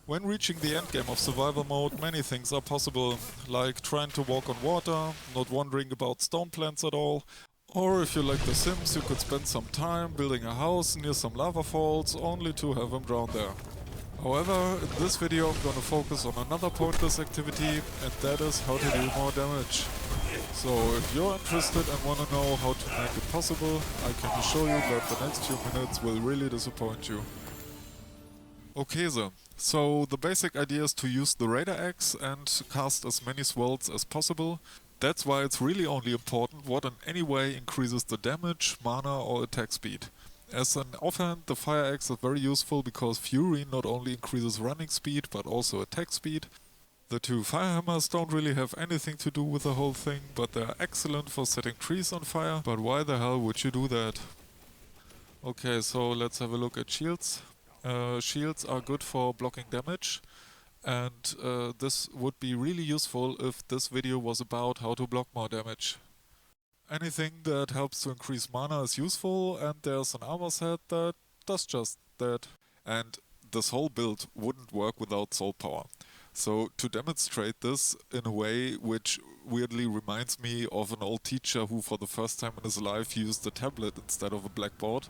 When reaching the endgame of survival mode, many things are possible, like trying to walk on water, not wondering about stone plants at all, or if you like The Sims, you could spend some time building a house near some lava falls only to have them drown there. However, in this video I'm gonna focus on another pointless activity, and that is how to deal more damage. So if you're interested and wanna know how to make it possible, I can assure you that the next few minutes will really disappoint you. Okay then, so the basic idea is to use the Raider Axe and cast as many swells as possible. That's why it's really only important what in any way increases the damage, mana or attack speed. As an offhand, the Fire Axe is very useful because Fury not only increases running speed but also attack speed. The two Firehammers don't really have anything to do with the whole thing, but they're excellent for setting trees on fire. But why the hell would you do that? Okay, so let's have a look at shields. Shields are good for blocking damage, and this would be really useful if this video was about how to block more damage. Anything that helps to increase mana is useful, and there's an armor set that does just that. And this whole build wouldn't work without soul power. So to demonstrate this in a way which weirdly reminds me of an old teacher who for the first time in his life used a tablet instead of a blackboard.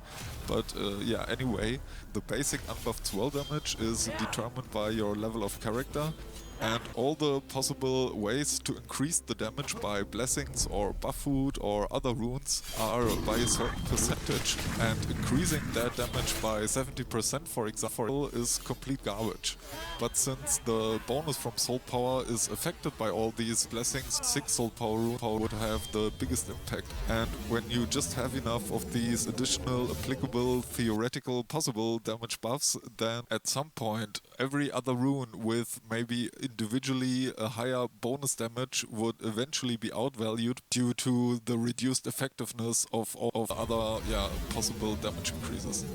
But yeah, anyway, the basic unbuffed swell damage is determined by your level of character. And all the possible ways to increase the damage by blessings or buff food or other runes are by a certain percentage. And increasing that damage by 70%, for example, is complete garbage. But since the bonus from soul power is affected by all these blessings, 6 soul power rune would have the biggest impact. And when you just have enough of these additional applicable, theoretical, possible damage buffs, then at some point every other rune with maybe individually a higher bonus damage would eventually be outvalued due to the reduced effectiveness of all the other possible damage increases.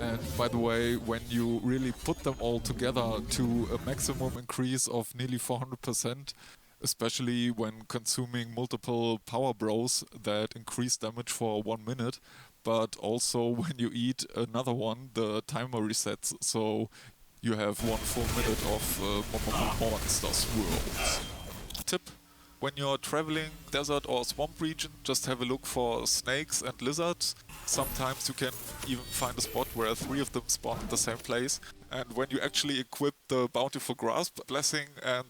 And by the way, when you really put them all together to a maximum increase of nearly 400%, especially when consuming multiple power bros that increase damage for 1 minute, but also when you eat another one, the timer resets, so you have 1 full minute of monsters worlds. Tip: when you're traveling desert or swamp region, just have a look for snakes and lizards. Sometimes you can even find a spot where 3 of them spawn at the same place. And when you actually equip the Bountiful Grasp, Blessing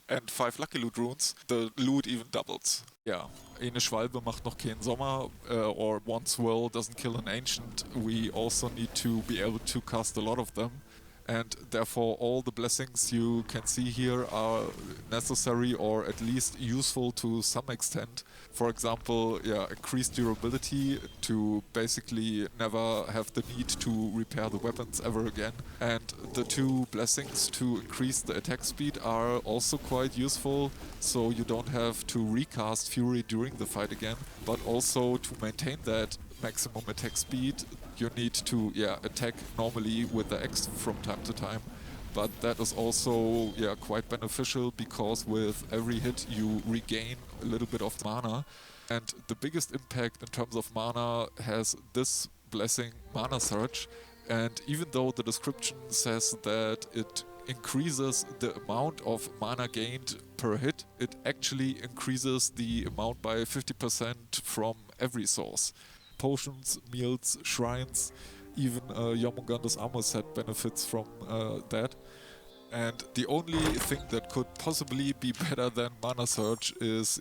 and 5 Lucky Loot runes, the loot even doubles. Yeah, eine Schwalbe macht noch keinen Sommer, or one swirl doesn't kill an ancient. We also need to be able to cast a lot of them. And therefore all the blessings you can see here are necessary or at least useful to some extent. For example, increased durability to basically never have the need to repair the weapons ever again. And the 2 blessings to increase the attack speed are also quite useful, so you don't have to recast Fury during the fight again, but also to maintain that maximum attack speed, you need to attack normally with the X from time to time. But that is also quite beneficial because with every hit you regain a little bit of mana. And the biggest impact in terms of mana has this blessing, Mana Surge. And even though the description says that it increases the amount of mana gained per hit, it actually increases the amount by 50% from every source. Potions, meals, shrines, even Jormungandr's armor set benefits from that. And the only thing that could possibly be better than Mana Surge is,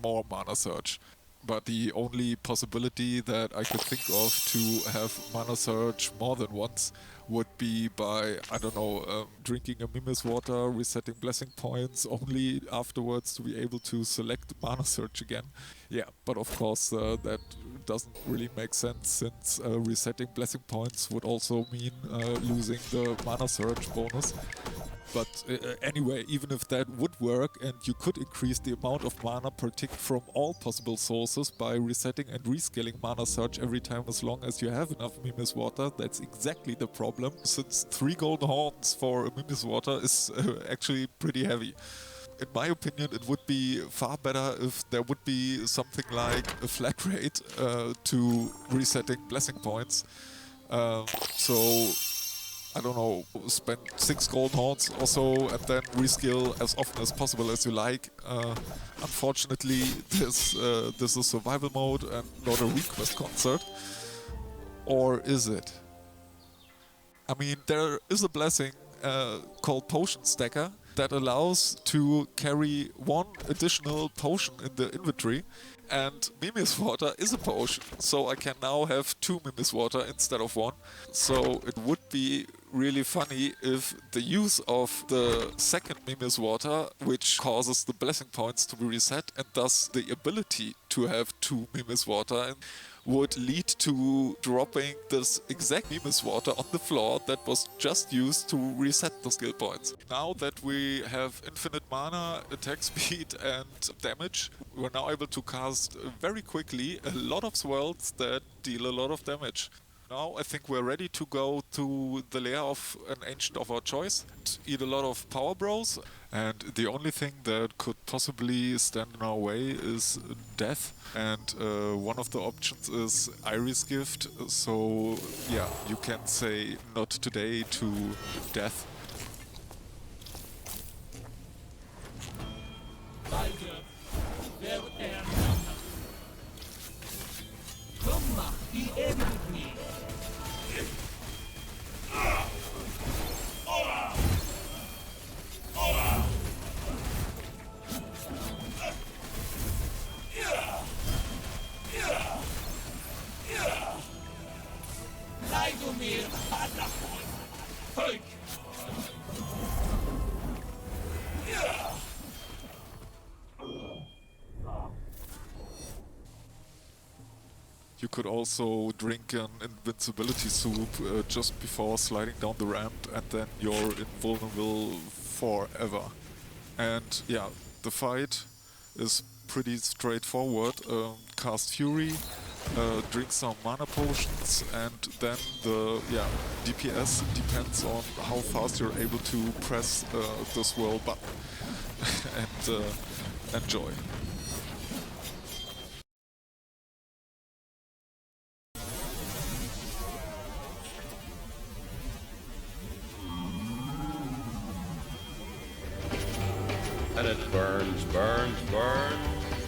more Mana Surge. But the only possibility that I could think of to have Mana Surge more than once would be by, I don't know, drinking a Mimir's water, resetting blessing points, only afterwards to be able to select Mana Surge again. Yeah, but of course that doesn't really make sense, since resetting blessing points would also mean losing the Mana Surge bonus. But anyway, even if that would work and you could increase the amount of mana per tick from all possible sources by resetting and rescaling Mana Surge every time as long as you have enough Mimir's Water, that's exactly the problem, since 3 golden horns for a Mimir's Water is actually pretty heavy. In my opinion, it would be far better if there would be something like a flatrate to resetting blessing points. So I don't know, spend 6 gold horns or so and then reskill as often as possible as you like. Unfortunately, this is survival mode and not a request concert. Or is it? I mean, there is a blessing called Potion Stacker that allows to carry 1 additional potion in the inventory, and Mimir's water is a potion, so I can now have 2 Mimir's water instead of 1. So it would be really funny if the use of the second Mimir's water, which causes the blessing points to be reset, and thus the ability to have 2 Mimir's water, would lead to dropping this exact Mimir's water on the floor that was just used to reset the skill points. Now that we have infinite mana, attack speed and damage, we're now able to cast very quickly a lot of swirls that deal a lot of damage. Now I think we're ready to go to the lair of an ancient of our choice, eat a lot of power bros, and the only thing that could possibly stand in our way is death. And one of the options is Eira's gift, so yeah, you can say not today to death. You could also drink an Invincibility soup just before sliding down the ramp, and then you're invulnerable forever. And yeah, the fight is pretty straightforward. Cast Fury, drink some mana potions, and then the DPS depends on how fast you're able to press the swirl button and enjoy. And it burns, burns, burns.